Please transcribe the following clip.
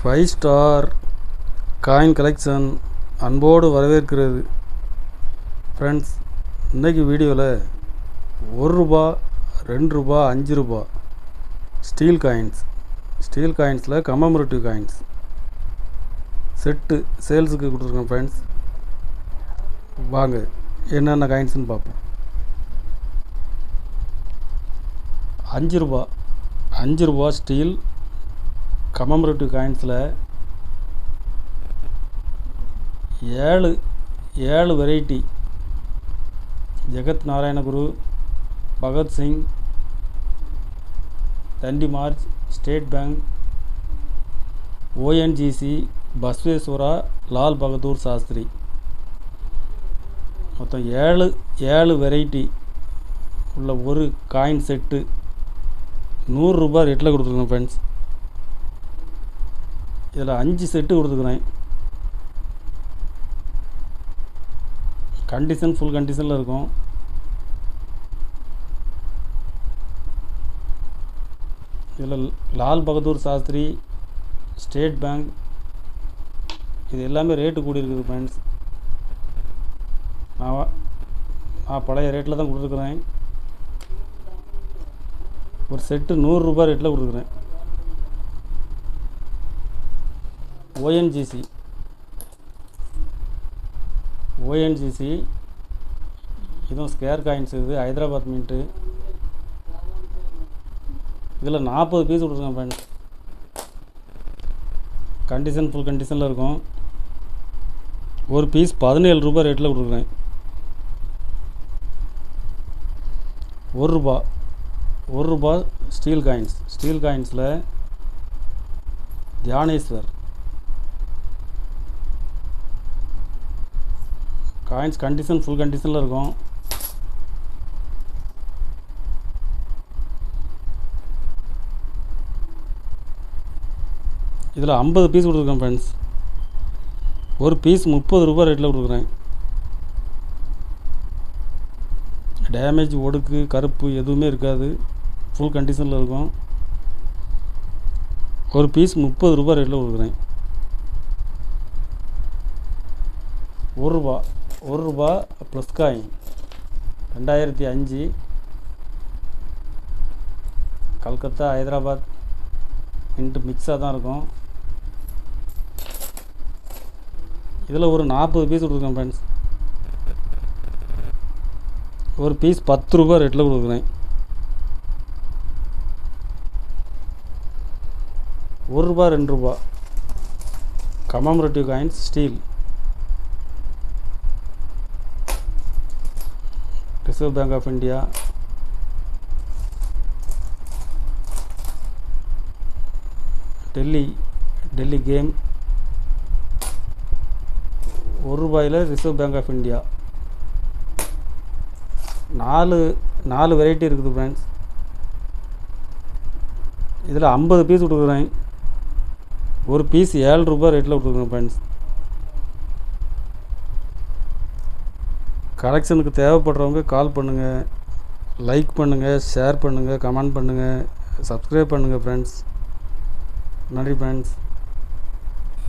5 star coin collection அன்போடு வரவேற்கிறது. Friends, இன்றைக்கி வீடியோவில் ₹1, ₹2, ₹5 ஸ்டீல் காயின்ஸில் கமமரேட்டிவ் காயின்ஸ் செட்டு சேல்ஸுக்கு கொடுத்துருக்கேன். ஃப்ரெண்ட்ஸ், வாங்க என்னென்ன காயின்ஸ்னு பார்ப்போம். ₹5 steel commemorative காயின்ஸில் 7 variety. Jagat Narayanaguru, Bhagat Singh, Dandi march, state bank, ONGC, Basaveshwara, Lal Bahadur Shastri. மொத்தம் 7 வெரைட்டி உள்ள ஒரு காயின் செட்டு ₹100 ரேட்டில் கொடுத்துருக்கேன். ஃப்ரெண்ட்ஸ், இதில் 5 செட்டு கொடுத்துருக்குறேன். கண்டிஷன் ஃபுல் கண்டிஷனில் இருக்கும். இதில் லால் பகதூர் சாஸ்திரி, ஸ்டேட் பேங்க், இது எல்லாமே ரேட்டு கூடி இருக்குது. ஃப்ரெண்ட்ஸ், நான் பழைய ரேட்டில் தான் கொடுத்துருக்குறேன். ஒரு செட்டு ₹100 ரேட்டில் கொடுத்துருக்குறேன். ONGC இதுவும் ஸ்கேர் காயின்ஸ். இது ஹைதராபாத் மின்ட்டு. இதில் 40 பீஸ் கொடுத்துருக்கேன். ஃப்ரெண்ட்ஸ், கண்டிஷன் ஃபுல் கண்டிஷனில் இருக்கும். ஒரு பீஸ் ₹17 ரேட்டில் கொடுத்துருக்கேன். ₹1 steel காயின்ஸில் Dnyaneshwar coins condition full கண்டிஷனில் இருக்கும். இதில் 50 பீஸ் கொடுத்துருக்கேன். ஃப்ரெண்ட்ஸ், ஒரு பீஸ் ₹30 ரேட்டில் கொடுக்குறேன். டேமேஜ், ஒடுக்கு, கருப்பு எதுவுமே இருக்காது. ஃபுல் கண்டிஷனில் இருக்கும். ஒரு பீஸ் ₹30 ரேட்டில் கொடுக்குறேன். ₹1 plus coin 2005 Calcutta Hyderabad mint மிக்ஸாக தான் இருக்கும். இதில் ஒரு 40 பீஸ் கொடுக்குறேன். ஃப்ரெண்ட்ஸ், ஒரு பீஸ் ₹10 ரேட்டில் கொடுக்குறேன். ₹1, ₹2 commemorative coins steel. Reserve Bank of India, Delhi கேம். ₹1 Reserve Bank of India. 4 variety இருக்குது. ஃப்ரெண்ட்ஸ், இதில் 50 பீஸ் கொடுக்குறேன். ஒரு பீஸ் ₹7 ரேட்டில் கொடுக்குறேன். ஃப்ரெண்ட்ஸ், கலெக்ஷனுக்கு தேவைப்படுறவங்க கால் பண்ணுங்கள், லைக் பண்ணுங்கள், ஷேர் பண்ணுங்கள், கமெண்ட் பண்ணுங்கள், சப்ஸ்கிரைப் பண்ணுங்கள். ஃப்ரெண்ட்ஸ், நன்றி. ஃப்ரெண்ட்ஸ்.